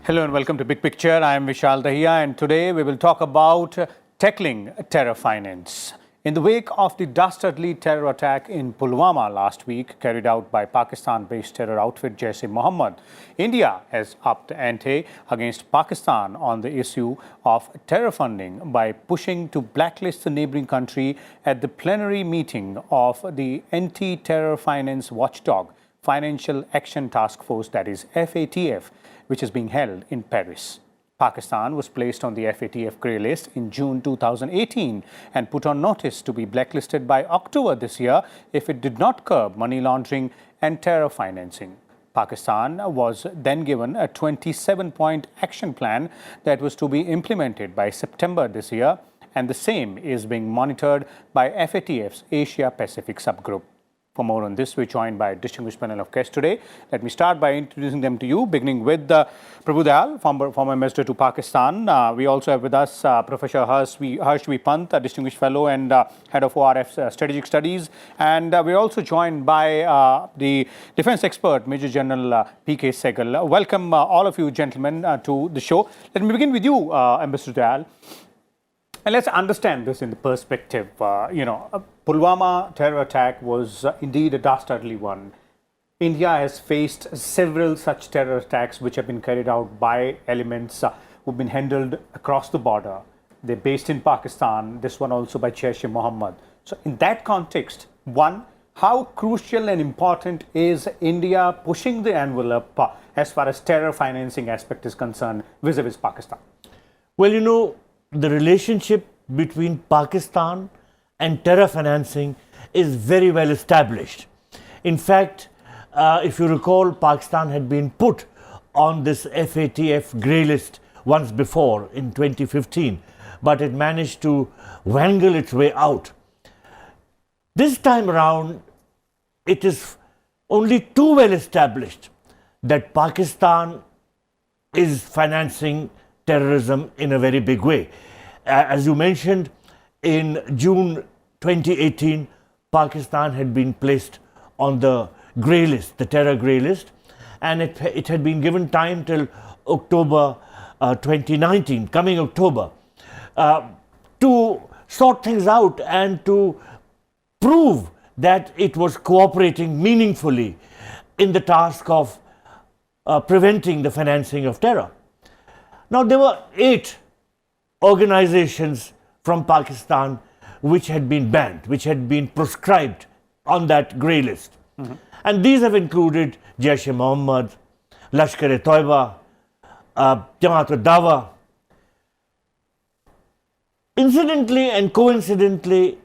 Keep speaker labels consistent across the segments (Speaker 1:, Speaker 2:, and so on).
Speaker 1: Hello and welcome to Big Picture. I am Vishal Dahiya and today we will talk about tackling terror finance. In the wake of the dastardly terror attack in Pulwama last week carried out by Pakistan-based terror outfit Jaish-e-Mohammad, India has upped ante against Pakistan on the issue of terror funding by pushing to blacklist the neighbouring country at the plenary meeting of the Anti-Terror Finance Watchdog Financial Action Task Force, that is FATF, which is being held in Paris. Pakistan was placed on the FATF grey list in June 2018 and put on notice to be blacklisted by October this year if it did not curb money laundering and terror financing. Pakistan was then given a 27-point action plan that was to be implemented by September this year, and the same is being monitored by FATF's Asia Pacific subgroup. For more on this, we're joined by a distinguished panel of guests today. Let me start by introducing them to you, beginning with Prabhu Dayal, former ambassador to Pakistan. We also have with us Professor Jaish-e-Mohammad, Pant, a distinguished fellow and head of ORF's strategic studies. And we're also joined by the defense expert, Major General P.K. Sehgal. Welcome, all of you gentlemen, to the show. Let me begin with you, Ambassador Dayal. And let's understand this in the perspective, Pulwama terror attack was indeed a dastardly one. India has faced several such terror attacks which have been carried out by elements who've been handled across the border. They're based in Pakistan, this one also by Jaish-e-Mohammad. So in that context, one, how crucial and important is India pushing the envelope as far as terror financing aspect is concerned vis-a-vis Pakistan?
Speaker 2: Well, the relationship between Pakistan and terror financing is very well established. In fact, if you recall, Pakistan had been put on this FATF grey list once before in 2015, but it managed to wangle its way out. This time around, it is only too well established that Pakistan is financing terrorism in a very big way. As you mentioned, in June 2018, Pakistan had been placed on the grey list, the terror grey list, and it had been given time till October 2019, coming October, to sort things out and to prove that it was cooperating meaningfully in the task of preventing the financing of terror. Now, there were 8 organizations from Pakistan which had been banned, which had been proscribed on that grey list. And these have included Jaish-e-Mohammad, Lashkar-e-Taiba, Jamaat-ul-Dawa. Incidentally and coincidentally,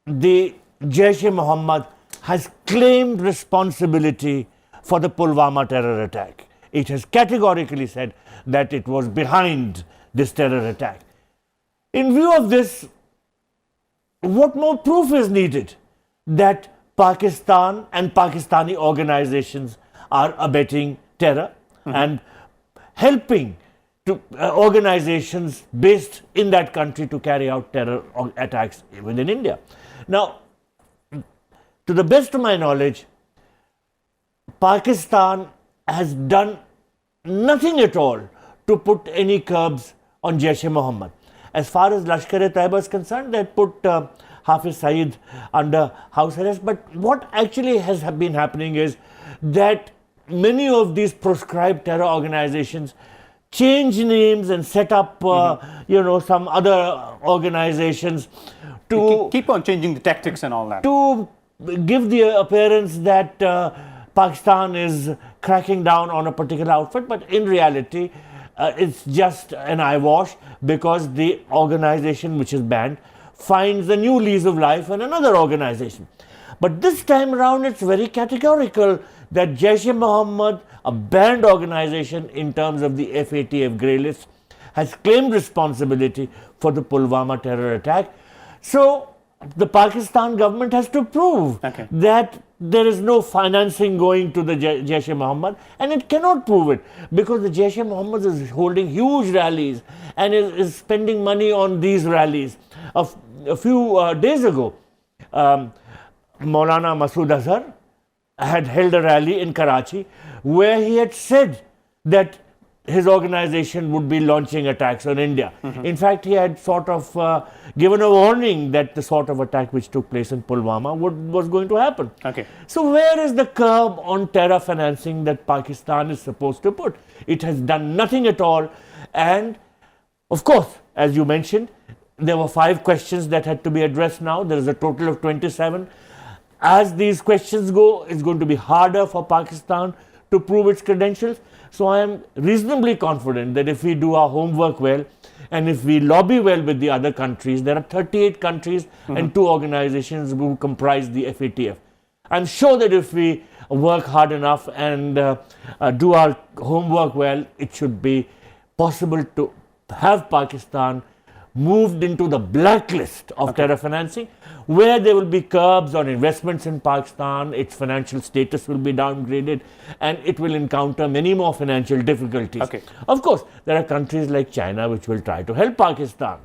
Speaker 2: the Jaish-e-Mohammad has claimed responsibility for the Pulwama terror attack. It has categorically said that it was behind this terror attack. In view of this, what more proof is needed that Pakistan and Pakistani organizations are abetting terror and helping to organizations based in that country to carry out terror attacks within India? Now, to the best of my knowledge, Pakistan has done nothing at all to put any curbs on Jaish-e-Mohammad. As far as Lashkar-e-Taiba is concerned, they put Hafiz Saeed under house arrest. But what actually has been happening is that many of these proscribed terror organizations change names and set up, some other organizations to
Speaker 1: keep on changing the tactics and all that.
Speaker 2: To give the appearance that Pakistan is cracking down on a particular outfit, but in reality, it's just an eyewash because the organization which is banned finds a new lease of life in another organization. But this time around, it's very categorical that Jaish-e-Mohammad, a banned organization in terms of the FATF grey list, has claimed responsibility for the Pulwama terror attack. So the Pakistan government has to prove that there is no financing going to the Jaish-e-Mohammad, and it cannot prove it because the Jaish-e-Mohammad is holding huge rallies and is spending money on these rallies. A few days ago, Maulana Masood Azhar had held a rally in Karachi where he had said that his organization would be launching attacks on India. In fact, he had sort of given a warning that the sort of attack which took place in Pulwama was going to happen.
Speaker 1: Okay.
Speaker 2: So where is the curb on terror financing that Pakistan is supposed to put? It has done nothing at all. And of course, as you mentioned, there were 5 questions that had to be addressed now. There is a total of 27. As these questions go, it's going to be harder for Pakistan to prove its credentials. So I am reasonably confident that if we do our homework well and if we lobby well with the other countries, there are 38 countries and 2 organizations who comprise the FATF. I'm sure that if we work hard enough and do our homework well, it should be possible to have Pakistan moved into the blacklist of terror financing, where there will be curbs on investments in Pakistan, its financial status will be downgraded, and it will encounter many more financial difficulties. Of course, there are countries like China which will try to help Pakistan.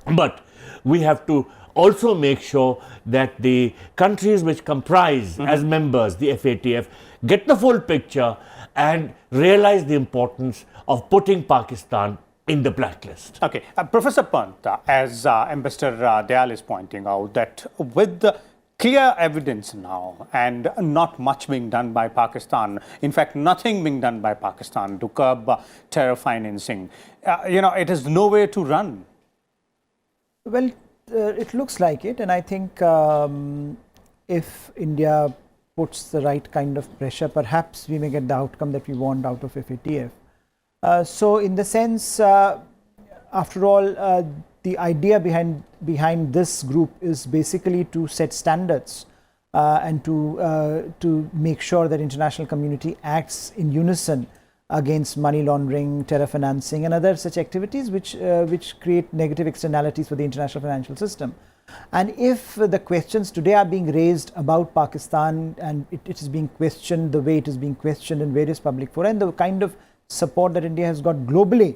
Speaker 2: But we have to also make sure that the countries which comprise as members the FATF get the full picture and realize the importance of putting Pakistan in the blacklist.
Speaker 1: Okay. Professor Pant, as Ambassador Dayal is pointing out, that with the clear evidence now and not much being done by Pakistan, in fact, nothing being done by Pakistan to curb terror financing, it has nowhere to run.
Speaker 3: Well, it looks like it, and I think if India puts the right kind of pressure, perhaps we may get the outcome that we want out of FATF. So in the sense, after all, the idea behind this group is basically to set standards and to make sure that international community acts in unison against money laundering, terror financing and other such activities which create negative externalities for the international financial system. And if the questions today are being raised about Pakistan and it is being questioned the way it is being questioned in various public fora and the kind of support that India has got globally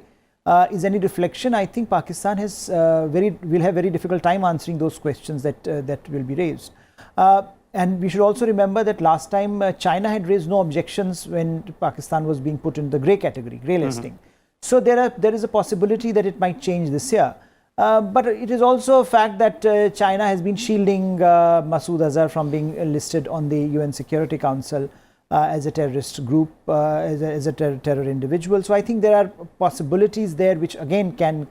Speaker 3: is any reflection, I think Pakistan has will have very difficult time answering those questions that will be raised. And we should also remember that last time China had raised no objections when Pakistan was being put in the grey category, grey listing. So there is a possibility that it might change this year. But it is also a fact that China has been shielding Masood Azhar from being listed on the UN Security Council as a terrorist group, as a terror individual. So I think there are possibilities there which again can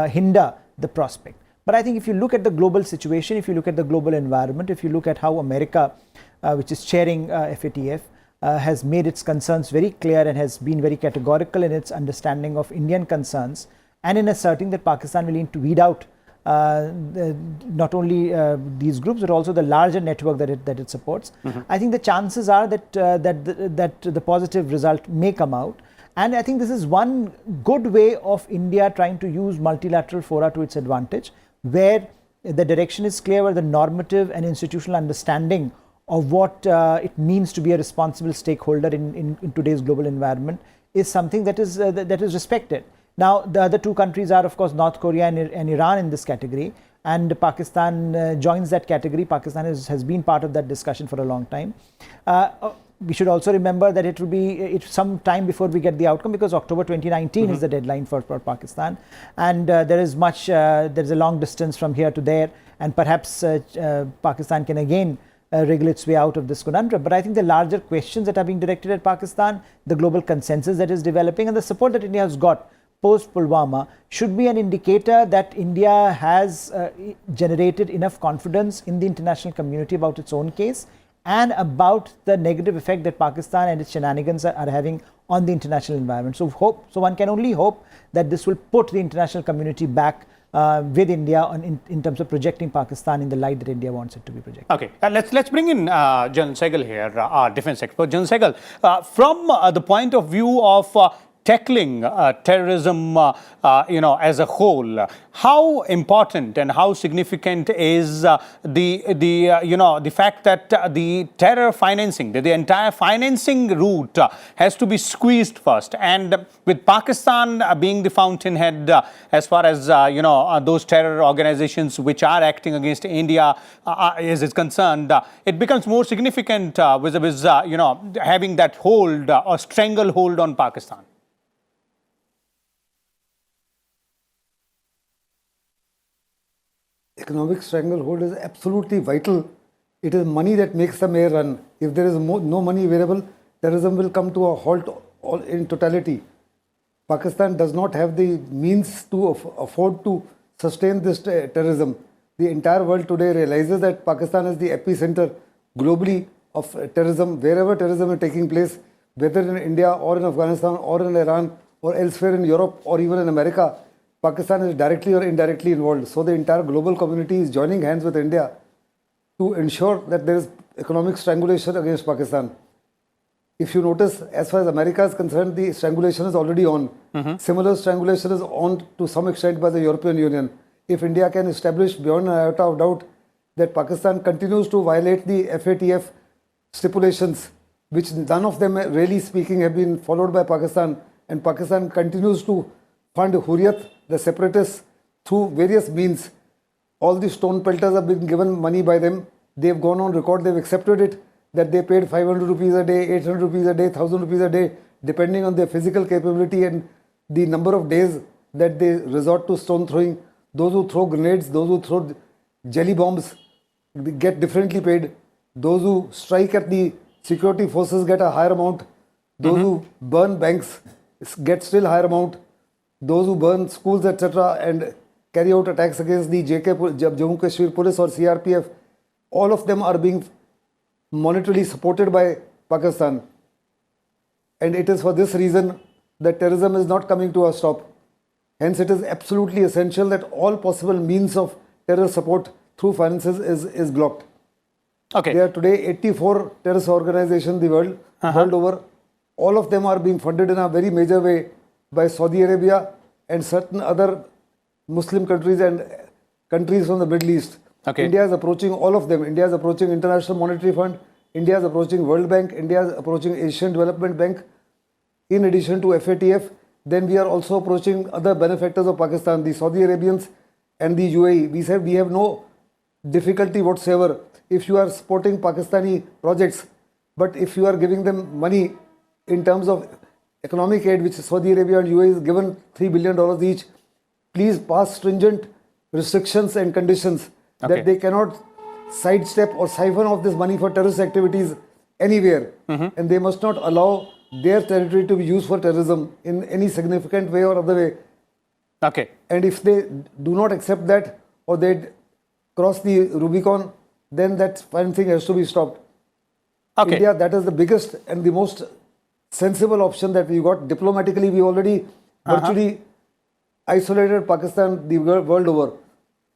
Speaker 3: hinder the prospect. But I think if you look at the global situation, if you look at the global environment, if you look at how America, which is chairing FATF, has made its concerns very clear and has been very categorical in its understanding of Indian concerns, and in asserting that Pakistan will need to weed out not only these groups but also the larger network that it supports. I think the chances are that that the positive result may come out, and I think this is one good way of India trying to use multilateral fora to its advantage, where the direction is clear, where the normative and institutional understanding of what it means to be a responsible stakeholder in today's global environment is something that is respected. Now, the other 2 countries are, of course, North Korea and Iran in this category, and Pakistan joins that category. Pakistan has been part of that discussion for a long time. We should also remember that it will be some time before we get the outcome, because October 2019 is the deadline for Pakistan, and there is a long distance from here to there, and perhaps Pakistan can again wriggle its way out of this conundrum. But I think the larger questions that are being directed at Pakistan, the global consensus that is developing, and the support that India has got post Pulwama should be an indicator that India has generated enough confidence in the international community about its own case and about the negative effect that Pakistan and its shenanigans are having on the international environment. So one can only hope that this will put the international community back with India in terms of projecting Pakistan in the light that India wants it to be projected.
Speaker 1: Okay, let's bring in General Sehgal here, our defense expert. General Sehgal, from the point of view of tackling terrorism, as a whole, how important and how significant is the fact that the terror financing, the entire financing route has to be squeezed first, and with Pakistan being the fountainhead as far as those terror organizations which are acting against India is concerned, it becomes more significant vis-a-vis having that hold or stranglehold on Pakistan.
Speaker 4: economic stranglehold is absolutely vital. It is money that makes the mayor run. If there is no money available, terrorism will come to a halt in totality. Pakistan does not have the means to afford to sustain this terrorism. The entire world today realizes that Pakistan is the epicenter globally of terrorism. Wherever terrorism is taking place, whether in India or in Afghanistan or in Iran or elsewhere in Europe or even in America, Pakistan is directly or indirectly involved. So the entire global community is joining hands with India to ensure that there is economic strangulation against Pakistan. If you notice, as far as America is concerned, the strangulation is already on. Similar strangulation is on to some extent by the European Union. If India can establish beyond an iota of doubt that Pakistan continues to violate the FATF stipulations, which none of them, really speaking, have been followed by Pakistan, and Pakistan continues to fund Hurriyat, the separatists, through various means. All the stone pelters have been given money by them. They've gone on record, they've accepted it, that they paid 500 rupees a day, 800 rupees a day, 1000 rupees a day, depending on their physical capability and the number of days that they resort to stone throwing. Those who throw grenades, those who throw jelly bombs get differently paid. Those who strike at the security forces get a higher amount. Those who burn banks get still higher amount. Those who burn schools, etc., and carry out attacks against the Jammu Kashmir Police or CRPF, all of them are being monetarily supported by Pakistan. And it is for this reason that terrorism is not coming to a stop. Hence, it is absolutely essential that all possible means of terror support through finances is blocked.
Speaker 1: Okay.
Speaker 4: There are today 84 terrorist organizations in the world, world over. All of them are being funded in a very major way by Saudi Arabia and certain other Muslim countries and countries from the Middle East.
Speaker 1: Okay.
Speaker 4: India is approaching all of them. India is approaching International Monetary Fund. India is approaching World Bank. India is approaching Asian Development Bank. In addition to FATF, then we are also approaching other benefactors of Pakistan, the Saudi Arabians and the UAE. We said we have no difficulty whatsoever if you are supporting Pakistani projects, but if you are giving them money in terms of economic aid, which Saudi Arabia and UAE is given $3 billion each, please pass stringent restrictions and conditions that they cannot sidestep or siphon off this money for terrorist activities anywhere, and they must not allow their territory to be used for terrorism in any significant way or other way.
Speaker 1: Okay.
Speaker 4: And if they do not accept that or they cross the Rubicon, then that financing has to be stopped.
Speaker 1: Okay.
Speaker 4: India, that is the biggest and the most sensible option that we got. Diplomatically, we already virtually isolated Pakistan the world over.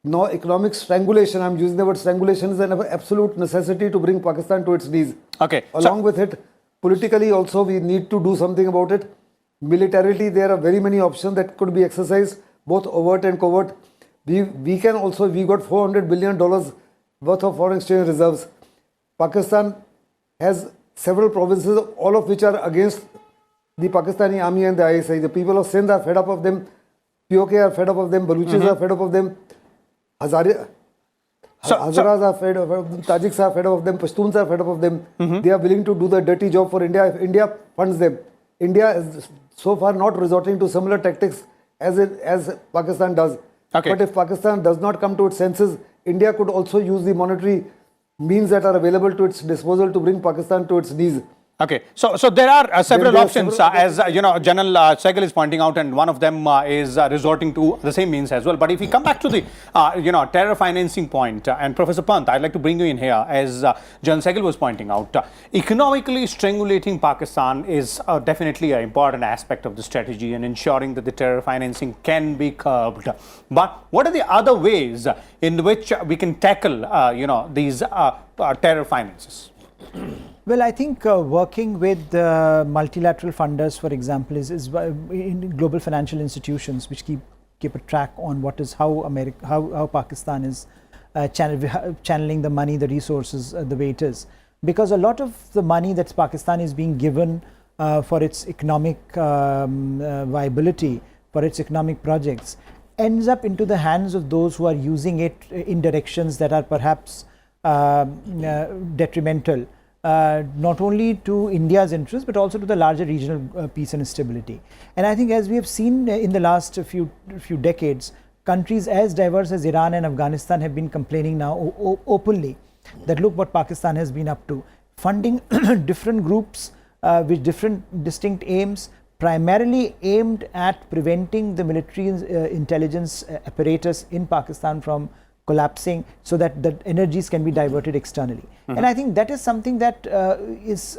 Speaker 4: Now, economic strangulation, I'm using the word strangulation, is an absolute necessity to bring Pakistan to its knees.
Speaker 1: Okay.
Speaker 4: Along with it, politically also, we need to do something about it. Militarily, there are very many options that could be exercised, both overt and covert. We can also, we got $400 billion worth of foreign exchange reserves. Pakistan has several provinces, all of which are against the Pakistani army and the ISI. The people of Sindh are fed up of them. POK are fed up of them. Baluchis are fed up of them. Hazaras are fed up of them. Tajiks are fed up of them. Pashtuns are fed up of them. They are willing to do the dirty job for India if India funds them. India is so far not resorting to similar tactics as Pakistan does.
Speaker 1: Okay.
Speaker 4: But if Pakistan does not come to its senses, India could also use the monetary means that are available to its disposal to bring Pakistan to its knees.
Speaker 1: Okay, so there are several
Speaker 4: there are
Speaker 1: options,
Speaker 4: several-
Speaker 1: as General Sehgal is pointing out, and one of them is resorting to the same means as well. But if we come back to the terror financing point, and Professor Pant, I'd like to bring you in here, as General Sehgal was pointing out, economically strangulating Pakistan is definitely an important aspect of the strategy and ensuring that the terror financing can be curbed. But what are the other ways in which we can tackle these terror finances?
Speaker 3: Well, I think working with multilateral funders, for example, is in global financial institutions which keep a track on how Pakistan is channeling the money, the resources, the way it is. Because a lot of the money that Pakistan is being given for its economic viability, for its economic projects, ends up into the hands of those who are using it in directions that are perhaps detrimental. Not only to India's interests, but also to the larger regional peace and stability. And I think, as we have seen in the last few decades, countries as diverse as Iran and Afghanistan have been complaining now openly that look what Pakistan has been up to, funding different groups with different distinct aims, primarily aimed at preventing the military intelligence apparatus in Pakistan from collapsing so that the energies can be diverted externally. And I think that is something that is,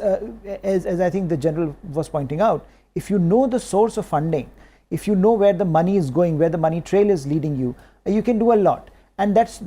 Speaker 3: as I think the general was pointing out, if you know the source of funding, if you know where the money is going, where the money trail is leading you, you can do a lot. And that's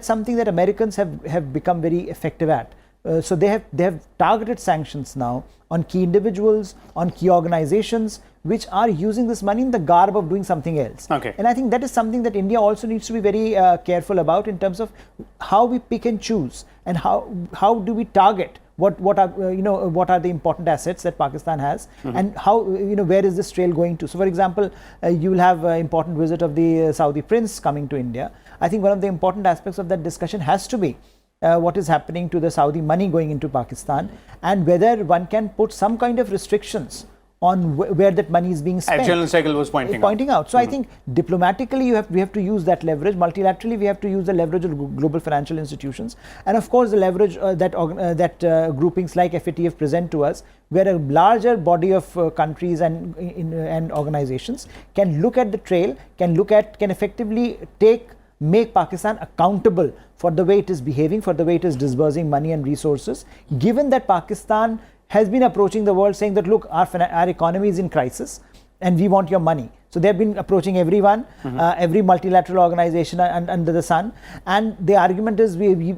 Speaker 3: something that Americans have become very effective at. So they have targeted sanctions now on key individuals, on key organizations, which are using this money in the garb of doing something else.
Speaker 1: Okay.
Speaker 3: And I think that is something that India also needs to be very careful about in terms of how we pick and choose and how do we target what are the important assets that Pakistan has, and how where is this trail going to. So for example, you will have an important visit of the Saudi prince coming to India. I think one of the important aspects of that discussion has to be what is happening to the Saudi money going into Pakistan, and whether one can put some kind of restrictions on where that money is being spent.
Speaker 1: As General Sehgal was pointing out.
Speaker 3: So I think diplomatically we have to use that leverage. Multilaterally we have to use the leverage of global financial institutions, and of course the leverage that groupings like FATF present to us, where a larger body of countries and organizations can look at the trail, can effectively make Pakistan accountable for the way it is behaving, for the way it is disbursing money and resources, given that Pakistan has been approaching the world saying that look, our economy is in crisis and we want your money. So they have been approaching everyone, every multilateral organization under the sun, and the argument is we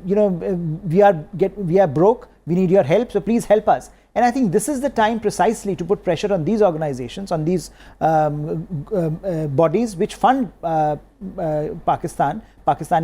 Speaker 3: are broke, we need your help, so please help us. And I think this is the time precisely to put pressure on these organizations, on these bodies which fund Pakistani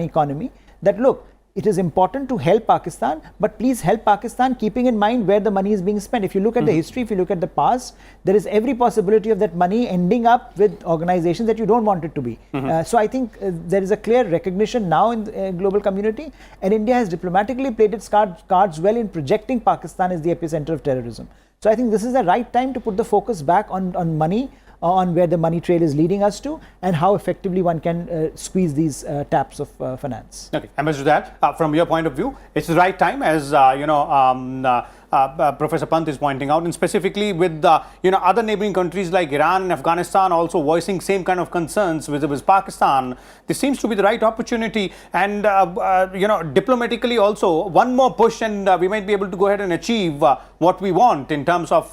Speaker 3: economy, that look, it is important to help Pakistan, but please help Pakistan keeping in mind where the money is being spent. If you look at the history, if you look at the past, there is every possibility of that money ending up with organizations that you don't want it to be. So I think there is a clear recognition now in the global community, and India has diplomatically played its cards well in projecting Pakistan as the epicenter of terrorism. So I think this is the right time to put the focus back on money, on where the money trail is leading us to, and how effectively one can squeeze these taps of finance.
Speaker 1: Okay, Ambassador Dayal, from your point of view, it's the right time, as Professor Pant is pointing out, and specifically with other neighboring countries like Iran and Afghanistan also voicing same kind of concerns with Pakistan. This seems to be the right opportunity, and diplomatically also one more push, and we might be able to go ahead and achieve what we want in terms of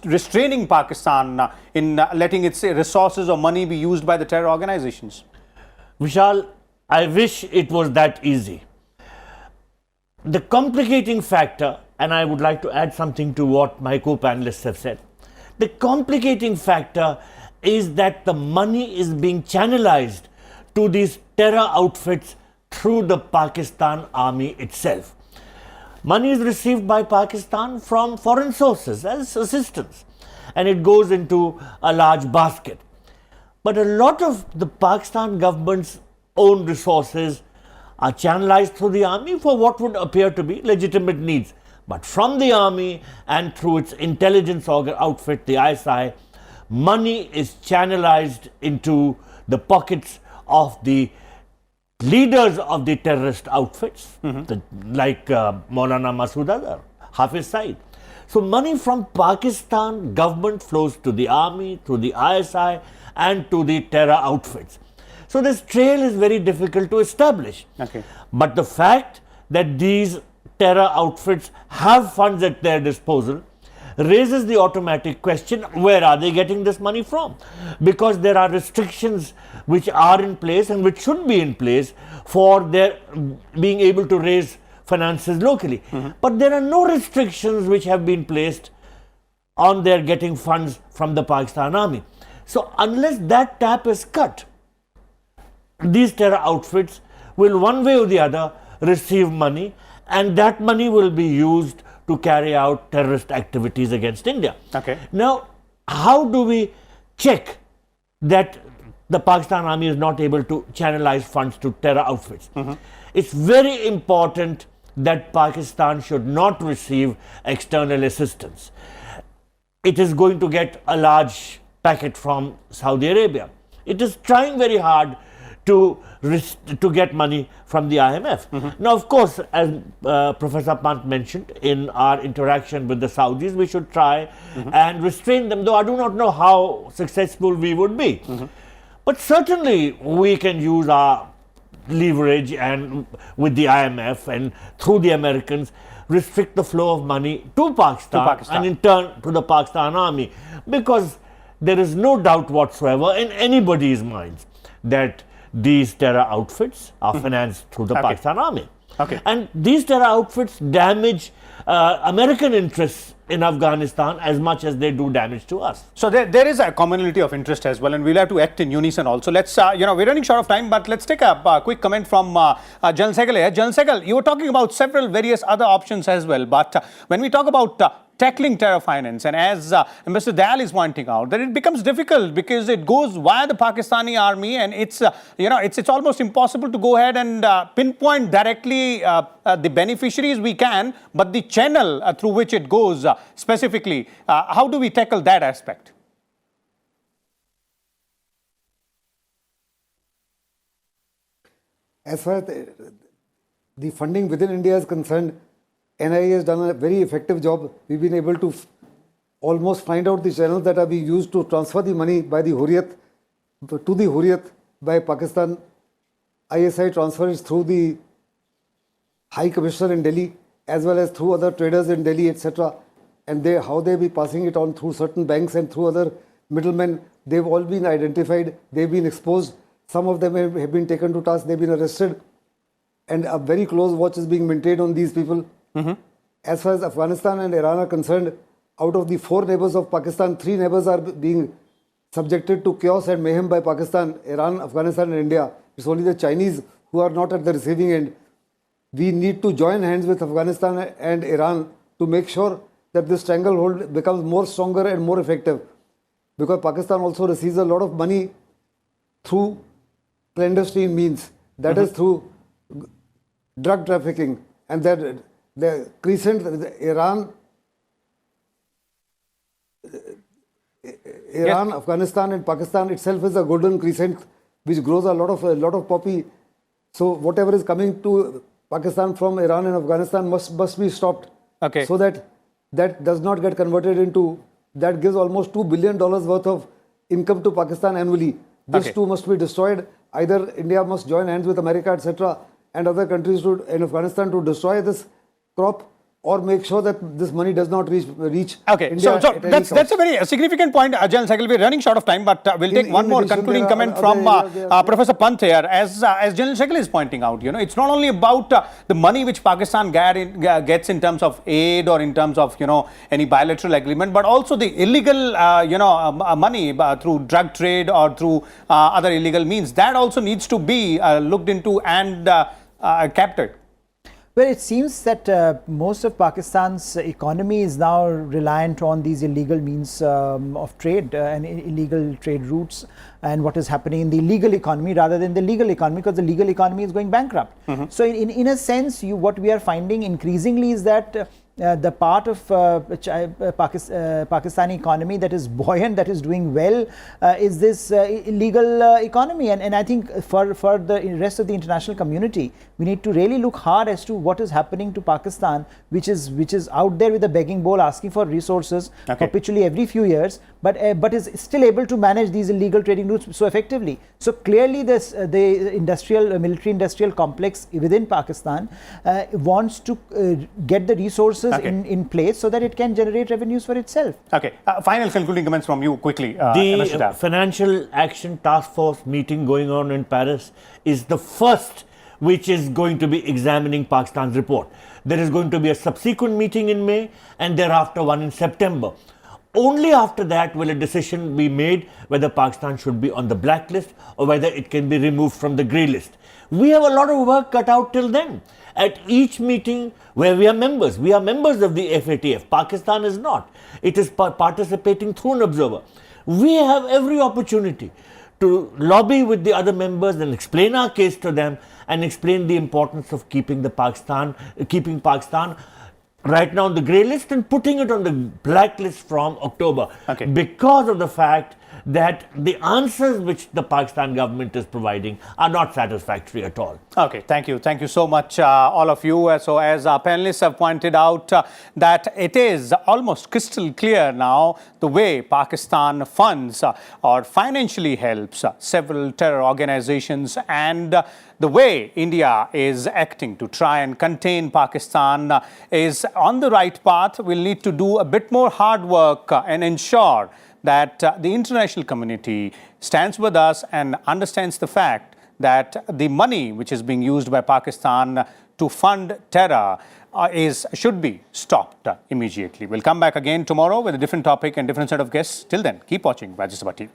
Speaker 1: restraining Pakistan in letting its resources or money be used by the terror organizations.
Speaker 2: Vishal, I wish it was that easy. The complicating factor, and I would like to add something to what my co-panelists have said, the complicating factor is that the money is being channelized to these terror outfits through the Pakistan army itself. Money is received by Pakistan from foreign sources as assistance, and it goes into a large basket. But a lot of the Pakistan government's own resources are channelized through the army for what would appear to be legitimate needs. But from the army and through its intelligence outfit, the ISI, money is channelized into the pockets of the leaders of the terrorist outfits, like Maulana Masood Azhar, Hafiz Saeed. So money from Pakistan government flows to the army, to the ISI, and to the terror outfits. So this trail is very difficult to establish.
Speaker 1: Okay.
Speaker 2: But the fact that these terror outfits have funds at their disposal raises the automatic question, where are they getting this money from? Because there are restrictions which are in place and which should be in place for their being able to raise finances locally. But there are no restrictions which have been placed on their getting funds from the Pakistan army. So unless that tap is cut, these terror outfits will one way or the other receive money, and that money will be used to carry out terrorist activities against India.
Speaker 1: Okay.
Speaker 2: Now, how do we check that the Pakistan army is not able to channelize funds to terror outfits? It's very important that Pakistan should not receive external assistance. It is going to get a large packet from Saudi Arabia. It is trying very hard to get money from the IMF. Now, of course, as Professor Pant mentioned, in our interaction with the Saudis, we should try and restrain them, though I do not know how successful we would be. But certainly, we can use our leverage and with the IMF and through the Americans, restrict the flow of money to Pakistan and in turn to the Pakistan army, because there is no doubt whatsoever in anybody's minds that these terror outfits are financed through the Pakistan army. And these terror outfits damage American interests in Afghanistan as much as they do damage to us.
Speaker 1: So there is a commonality of interest as well, and we'll have to act in unison also. Let's, we're running short of time, but let's take a quick comment from General Sehgal here. General Sehgal, you were talking about several various other options as well, but when we talk about tackling terror finance, and as Mr. Dayal is pointing out, that it becomes difficult because it goes via the Pakistani army, and it's it's almost impossible to go ahead and pinpoint directly the beneficiaries we can, but the channel through which it goes specifically. How do we tackle that aspect?
Speaker 4: As far as the funding within India is concerned, NIA has done a very effective job. We've been able to almost find out the channels that are being used to transfer the money by the Hurriyat to the Hurriyat by Pakistan. ISI transfers through the High Commissioner in Delhi as well as through other traders in Delhi, etc. And how they be passing it on through certain banks and through other middlemen. They've all been identified. They've been exposed. Some of them have been taken to task. They've been arrested. And a very close watch is being maintained on these people. As far as Afghanistan and Iran are concerned, out of the 4 neighbors of Pakistan, 3 neighbors are being subjected to chaos and mayhem by Pakistan, Iran, Afghanistan and India. It's only the Chinese who are not at the receiving end. We need to join hands with Afghanistan and Iran to make sure that this stranglehold becomes more stronger and more effective. Because Pakistan also receives a lot of money through clandestine means. That is through drug trafficking. And that the crescent, Iran, Afghanistan and Pakistan itself is a golden crescent which grows a lot of poppy. So whatever is coming to Pakistan from Iran and Afghanistan must be stopped. So that does not get converted into, that gives almost $2 billion worth of income to Pakistan annually. This too must be destroyed. Either India must join hands with America, etc. and other countries in Afghanistan to destroy this crop, or make sure that this money does not reach India.
Speaker 1: So that's a very significant point, General Sehgal. We're running short of time, but we'll take one more concluding comment from Professor Pant here. As General Sehgal is pointing out, it's not only about the money which Pakistan gets in terms of aid or in terms of any bilateral agreement, but also the illegal money through drug trade or through other illegal means. That also needs to be looked into and captured.
Speaker 3: Well, it seems that most of Pakistan's economy is now reliant on these illegal means of trade and illegal trade routes and what is happening in the illegal economy rather than the legal economy, because the legal economy is going bankrupt. So in a sense, what we are finding increasingly is that the part of Pakistani economy that is buoyant, that is doing well, is this illegal economy. And I think for the rest of the international community, we need to really look hard as to what is happening to Pakistan, which is out there with a begging bowl, asking for resources perpetually every few years, but is still able to manage these illegal trading routes so effectively. So clearly, the military-industrial complex within Pakistan wants to get the resources in place so that it can generate revenues for itself.
Speaker 1: Final concluding comments from you quickly.
Speaker 2: The Financial Action Task Force meeting going on in Paris is the first which is going to be examining Pakistan's report. There is going to be a subsequent meeting in May and thereafter one in September. Only after that will a decision be made whether Pakistan should be on the blacklist or whether it can be removed from the grey list. We have a lot of work cut out till then. At each meeting where we are members of the FATF. Pakistan is not. It is participating through an observer. We have every opportunity to lobby with the other members and explain our case to them and explain the importance of keeping Pakistan right now on the grey list and putting it on the blacklist from October, because of the fact that the answers which the Pakistan government is providing are not satisfactory at all.
Speaker 1: Okay, thank you. Thank you so much, all of you. So as our panelists have pointed out, that it is almost crystal clear now the way Pakistan funds or financially helps several terror organizations, and the way India is acting to try and contain Pakistan is on the right path. We'll need to do a bit more hard work and ensure that the international community stands with us and understands the fact that the money which is being used by Pakistan to fund terror should be stopped immediately. We'll come back again tomorrow with a different topic and different set of guests. Till then, keep watching Rajya Sabha TV.